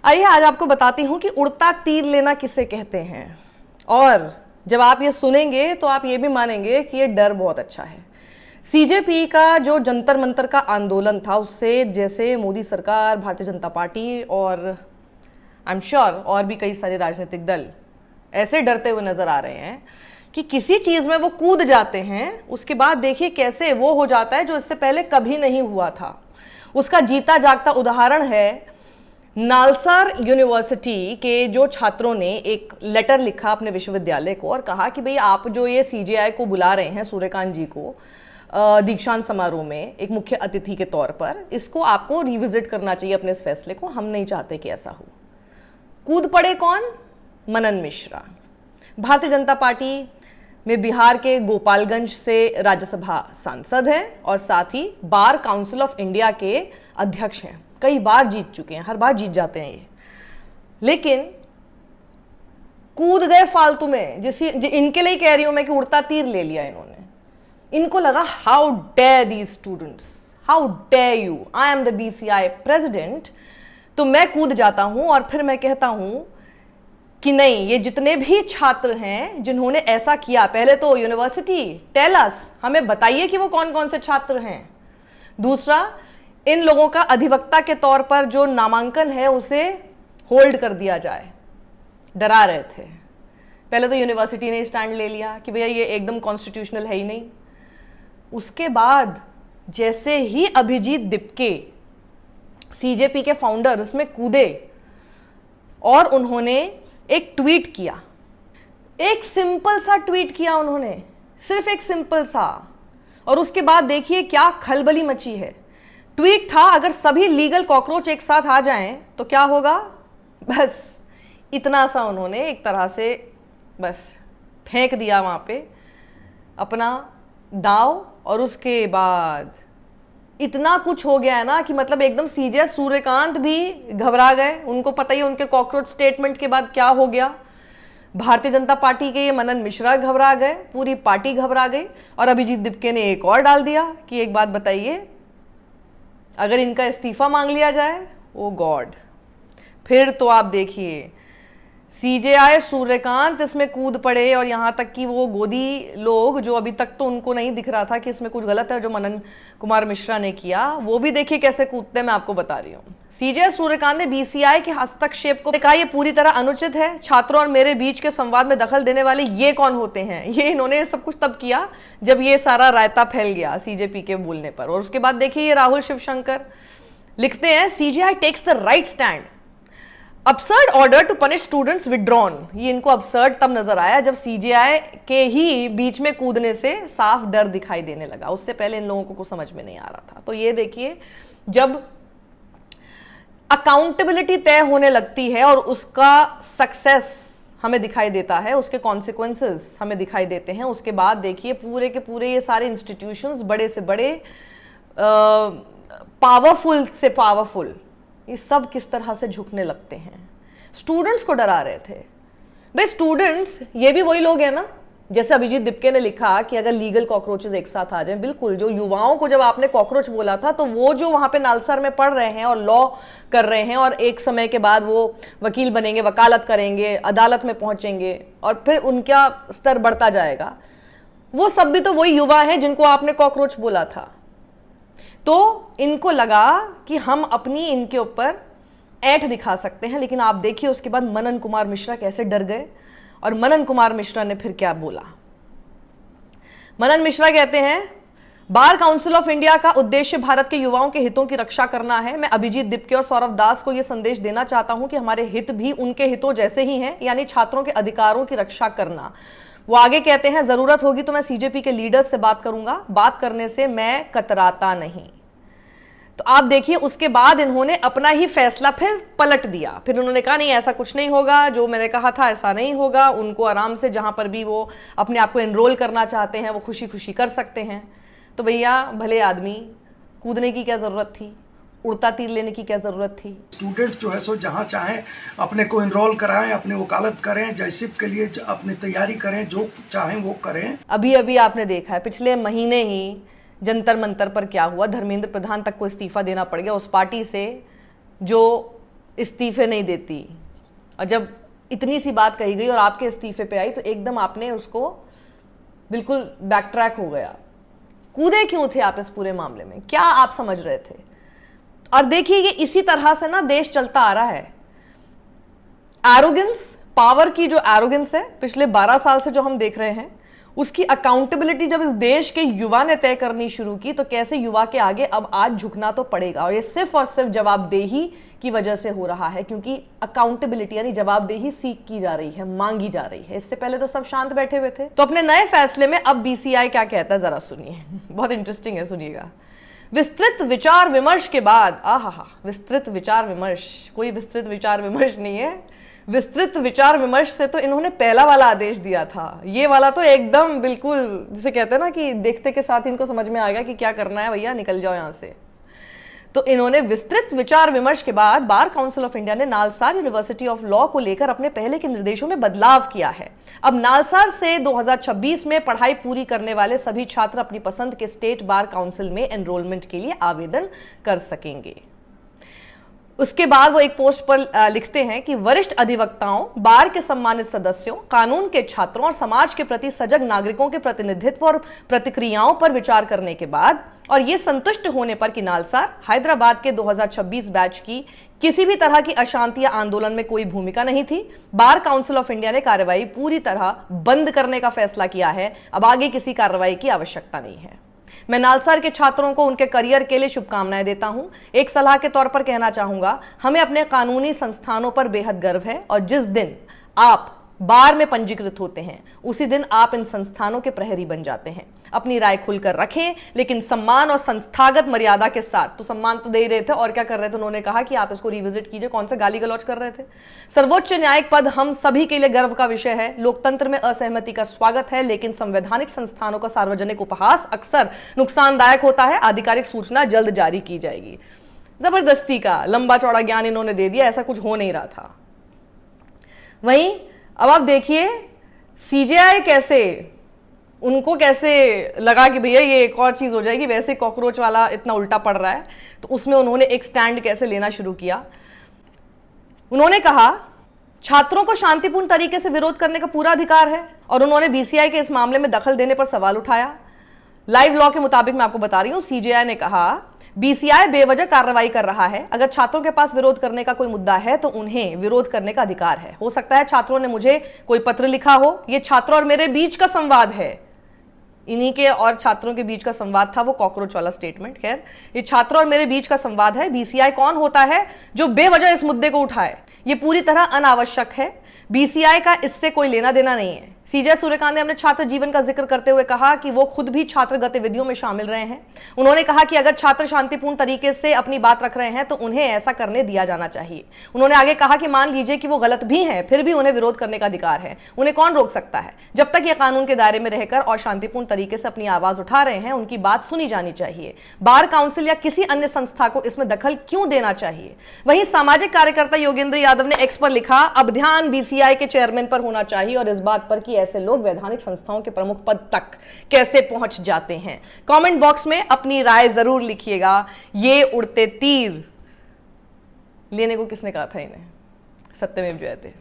आइए आज आपको बताती हूं कि उड़ता तीर लेना किसे कहते हैं, और जब आप ये सुनेंगे तो आप ये भी मानेंगे कि ये डर बहुत अच्छा है। सीजेपी का जो जंतर मंतर का आंदोलन था, उससे जैसे मोदी सरकार, भारतीय जनता पार्टी और आई एम श्योर और भी कई सारे राजनीतिक दल ऐसे डरते हुए नजर आ रहे हैं कि किसी चीज में वो कूद जाते हैं, उसके बाद देखिए कैसे वो हो जाता है जो इससे पहले कभी नहीं हुआ था। उसका जीता जागता उदाहरण है नालसार यूनिवर्सिटी के जो छात्रों ने एक लेटर लिखा अपने विश्वविद्यालय को और कहा कि भाई आप जो ये सीजेआई को बुला रहे हैं, सूर्यकांत जी को दीक्षांत समारोह में एक मुख्य अतिथि के तौर पर, इसको आपको रिविजिट करना चाहिए अपने इस फैसले को, हम नहीं चाहते कि ऐसा हो। कूद पड़े कौन? मनन मिश्रा। भारतीय जनता पार्टी में बिहार के गोपालगंज से राज्यसभा सांसद हैं और साथ ही बार काउंसिल ऑफ इंडिया के अध्यक्ष हैं। कई बार जीत चुके हैं, हर बार जीत जाते हैं ये, लेकिन कूद गए फालतू में। इनके लिए कह रही हूं मैं कि उड़ता तीर ले लिया इन्होंने। इनको लगा how dare these students, how dare you, I am the BCI president, तो मैं कूद जाता हूं और फिर मैं कहता हूं कि नहीं, ये जितने भी छात्र हैं जिन्होंने ऐसा किया, पहले तो यूनिवर्सिटी टेल अस, हमें बताइए कि वो कौन कौन से छात्र हैं। दूसरा, इन लोगों का अधिवक्ता के तौर पर जो नामांकन है उसे होल्ड कर दिया जाए। डरा रहे थे। पहले तो यूनिवर्सिटी ने स्टैंड ले लिया कि भैया ये एकदम कॉन्स्टिट्यूशनल है ही नहीं। उसके बाद जैसे ही अभिजीत दिपके, सीजेपी के फाउंडर, उसमें कूदे और उन्होंने एक ट्वीट किया, एक सिंपल सा ट्वीट किया उन्होंने, सिर्फ एक सिंपल सा, और उसके बाद देखिए क्या खलबली मची है। ट्वीट था, अगर सभी लीगल कॉकरोच एक साथ आ जाएं तो क्या होगा, बस इतना सा उन्होंने एक तरह से बस फेंक दिया वहां पे अपना दाव, और उसके बाद इतना कुछ हो गया है ना कि मतलब एकदम सीजे सूर्यकांत भी घबरा गए। उनको पता ही उनके कॉकरोच स्टेटमेंट के बाद क्या हो गया। भारतीय जनता पार्टी के ये मनन मिश्रा घबरा गए, पूरी पार्टी घबरा गई, और अभिजीत दिपके ने एक और डाल दिया कि एक बात बताइए, अगर इनका इस्तीफा मांग लिया जाए, ओ गॉड, फिर तो आप देखिए सीजेआई सूर्यकांत इसमें कूद पड़े, और यहां तक कि वो गोदी लोग जो अभी तक तो उनको नहीं दिख रहा था कि इसमें कुछ गलत है जो मनन कुमार मिश्रा ने किया, वो भी देखिए कैसे कूदते, मैं आपको बता रही हूं। सीजेआई सूर्यकांत ने बीसीआई के हस्तक्षेप को कहा यह पूरी तरह अनुचित है, छात्रों और मेरे बीच के संवाद में दखल देने वाले ये कौन होते हैं। ये इन्होंने सब कुछ तब किया जब ये सारा रायता फैल गया सीजेपी के बोलने पर। और उसके बाद देखिए ये राहुल शिवशंकर लिखते हैं, CJI takes the right stand, absurd order to punish students withdrawn। ये इनको absurd तब नजर आया जब सीजेआई के ही बीच में कूदने से साफ डर दिखाई देने लगा। उससे पहले इन लोगों को कुछ समझ में नहीं आ रहा था। तो ये देखिए, जब अकाउंटेबिलिटी तय होने लगती है और उसका सक्सेस हमें दिखाई देता है, उसके कॉन्सिक्वेंसेस हमें दिखाई देते हैं, उसके बाद देखिए पूरे के पूरे ये सारे इंस्टीट्यूशंस, बड़े से बड़े, पावरफुल से पावरफुल, ये सब किस तरह से झुकने लगते हैं। स्टूडेंट्स को डरा रहे थे। भाई स्टूडेंट्स ये भी वही लोग हैं ना, जैसे अभिजीत दिपके ने लिखा कि अगर लीगल कॉकरोचेस एक साथ आ जाएं, बिल्कुल, जो युवाओं को जब आपने कॉकरोच बोला था तो वो जो वहां पे नालसर में पढ़ रहे हैं और लॉ कर रहे हैं, और एक समय के बाद वो वकील बनेंगे, वकालत करेंगे, अदालत में पहुंचेंगे, और फिर उनका स्तर बढ़ता जाएगा, वो सब भी तो वही युवा हैं जिनको आपने कॉकरोच बोला था। तो इनको लगा कि हम अपनी इनके ऊपर ऐंठ दिखा सकते हैं। लेकिन आप देखिए उसके बाद मनन कुमार मिश्रा कैसे डर गए, और मनन कुमार मिश्रा ने फिर क्या बोला। मनन मिश्रा कहते हैं, बार काउंसिल ऑफ इंडिया का उद्देश्य भारत के युवाओं के हितों की रक्षा करना है। मैं अभिजीत दिपके और सौरभ दास को यह संदेश देना चाहता हूं कि हमारे हित भी उनके हितों जैसे ही हैं, यानी छात्रों के अधिकारों की रक्षा करना। वो आगे कहते हैं, जरूरत होगी तो मैं सीजेपी के लीडर्स से बात करूंगा, बात करने से मैं कतराता नहीं। तो आप देखिए उसके बाद इन्होंने अपना ही फैसला फिर पलट दिया। फिर उन्होंने कहा नहीं, ऐसा कुछ नहीं होगा, जो मैंने कहा था ऐसा नहीं होगा। उनको आराम से जहां पर भी वो अपने आप को एनरोल करना चाहते हैं वो खुशी खुशी कर सकते हैं। तो भैया भले आदमी, कूदने की क्या जरूरत थी, उड़ता तीर लेने की क्या जरूरत थी। स्टूडेंट्स जो है सो जहाँ चाहें अपने को एनरोल कराएं, अपनी वकालत करें, जैसिप के लिए अपनी तैयारी करें, जो चाहें वो करें। अभी अभी आपने देखा है पिछले महीने ही जंतर मंतर पर क्या हुआ, धर्मेंद्र प्रधान तक को इस्तीफा देना पड़ गया उस पार्टी से जो इस्तीफे नहीं देती। और जब इतनी सी बात कही गई और आपके इस्तीफे पे आई तो एकदम आपने उसको बिल्कुल बैक ट्रैक हो गया। कूदे क्यों थे आप इस पूरे मामले में, क्या आप समझ रहे थे? और देखिए ये इसी तरह से ना देश चलता आ रहा है। एरोगेंस, पावर की जो एरोगेंस है पिछले 12 साल से जो हम देख रहे हैं, उसकी अकाउंटेबिलिटी जब इस देश के युवा ने तय करनी शुरू की तो कैसे युवा के आगे अब आज झुकना तो पड़ेगा। और ये सिर्फ और सिर्फ जवाबदेही की वजह से हो रहा है, क्योंकि अकाउंटेबिलिटी यानी जवाबदेही सीख की जा रही है, मांगी जा रही है। इससे पहले तो सब शांत बैठे हुए थे। तो अपने नए फैसले में अब बीसीआई क्या कहता है जरा सुनिए, बहुत इंटरेस्टिंग है, सुनिएगा। विस्तृत विचार विमर्श के बाद, विस्तृत विचार विमर्श, कोई विस्तृत विचार विमर्श नहीं है, विस्तृत विचार विमर्श से तो इन्होंने पहला वाला आदेश दिया था। ये वाला तो एकदम बिल्कुल जिसे कहते हैं ना कि देखते के साथ इनको समझ में आ गया कि क्या करना है, भैया निकल जाओ यहां से। तो इन्होंने विस्तृत विचार विमर्श के बाद बार काउंसिल ऑफ इंडिया ने नालसार यूनिवर्सिटी ऑफ लॉ को लेकर अपने पहले के निर्देशों में बदलाव किया है। अब नालसार से 2026 में पढ़ाई पूरी करने वाले सभी छात्र अपनी पसंद के स्टेट बार काउंसिल में एनरोलमेंट के लिए आवेदन कर सकेंगे। उसके बाद वो एक पोस्ट पर लिखते हैं कि वरिष्ठ अधिवक्ताओं, बार के सम्मानित सदस्यों, कानून के छात्रों और समाज के प्रति सजग नागरिकों के प्रतिनिधित्व और प्रतिक्रियाओं पर विचार करने के बाद और ये संतुष्ट होने पर कि नालसार हैदराबाद के 2026 बैच की किसी भी तरह की अशांति या आंदोलन में कोई भूमिका नहीं थी, बार काउंसिल ऑफ इंडिया ने कार्रवाई पूरी तरह बंद करने का फैसला किया है। अब आगे किसी कार्रवाई की आवश्यकता नहीं है। मैं नालसार के छात्रों को उनके करियर के लिए शुभकामनाएं देता हूं। एक सलाह के तौर पर कहना चाहूंगा, हमें अपने कानूनी संस्थानों पर बेहद गर्व है और जिस दिन आप बार में पंजीकृत होते हैं उसी दिन आप इन संस्थानों के प्रहरी बन जाते हैं। अपनी राय खुलकर रखें, लेकिन सम्मान और संस्थागत मर्यादा के साथ। तो सम्मान तो दे ही रहे थे और क्या कर रहे थे, उन्होंने कहा कि आप इसको रिविजिट कीजिए। कौन सा गाली गलौज कर रहे थे? सर्वोच्च न्यायिक पद हम सभी के लिए गर्व का विषय है। लोकतंत्र में असहमति का स्वागत है, लेकिन संवैधानिक संस्थानों का सार्वजनिक उपहास अक्सर नुकसानदायक होता है। आधिकारिक सूचना जल्द जारी की जाएगी। जबरदस्ती का लंबा चौड़ा ज्ञान इन्होंने दे दिया, ऐसा कुछ हो नहीं रहा था। वहीं अब आप देखिए सीजेआई उनको कैसे लगा कि भैया ये एक और चीज हो जाएगी, वैसे कॉकरोच वाला इतना उल्टा पड़ रहा है, तो उसमें उन्होंने एक स्टैंड कैसे लेना शुरू किया। उन्होंने कहा छात्रों को शांतिपूर्ण तरीके से विरोध करने का पूरा अधिकार है और उन्होंने बीसीआई के इस मामले में दखल देने पर सवाल उठाया। लाइव लॉ के मुताबिक मैं आपको बता रही हूं, सीजेआई ने कहा बीसीआई बेवजह कार्रवाई कर रहा है। अगर छात्रों के पास विरोध करने का कोई मुद्दा है तो उन्हें विरोध करने का अधिकार है। हो सकता है छात्रों ने मुझे कोई पत्र लिखा हो, ये छात्रों और मेरे बीच का संवाद है। इन्हीं के और छात्रों के बीच का संवाद था वो कॉकरोच वाला स्टेटमेंट। खैर, ये छात्रों और मेरे बीच का संवाद है। बीसीआई कौन होता है जो बेवजह इस मुद्दे को उठाए? ये पूरी तरह अनावश्यक है। बीसीआई का इससे कोई लेना देना नहीं है। सीजे सूर्यकांत ने अपने छात्र जीवन का जिक्र करते हुए कहा कि वो खुद भी छात्र गतिविधियों में शामिल रहे हैं। उन्होंने कहा कि अगर छात्र शांतिपूर्ण तरीके से अपनी बात रख रहे हैं तो उन्हें ऐसा करने दिया जाना चाहिए। उन्होंने आगे कहा कि मान लीजिए कि वो गलत भी हैं, फिर भी उन्हें विरोध करने का अधिकार है। उन्हें कौन रोक सकता है? जब तक ये कानून के दायरे में रहकर और शांतिपूर्ण तरीके से अपनी आवाज उठा रहे हैं, उनकी बात सुनी जानी चाहिए। बार काउंसिल या किसी अन्य संस्था को इसमें दखल क्यों देना चाहिए? वहीं सामाजिक कार्यकर्ता योगेंद्र यादव ने एक्स पर लिखा, अब ध्यान बीसीआई के चेयरमैन पर होना चाहिए और इस बात पर कि ऐसे लोग वैधानिक संस्थाओं के प्रमुख पद तक कैसे पहुंच जाते हैं। कमेंट बॉक्स में अपनी राय जरूर लिखिएगा। ये उड़ते तीर लेने को किसने कहा था इन्हें? सत्यमेव जयते।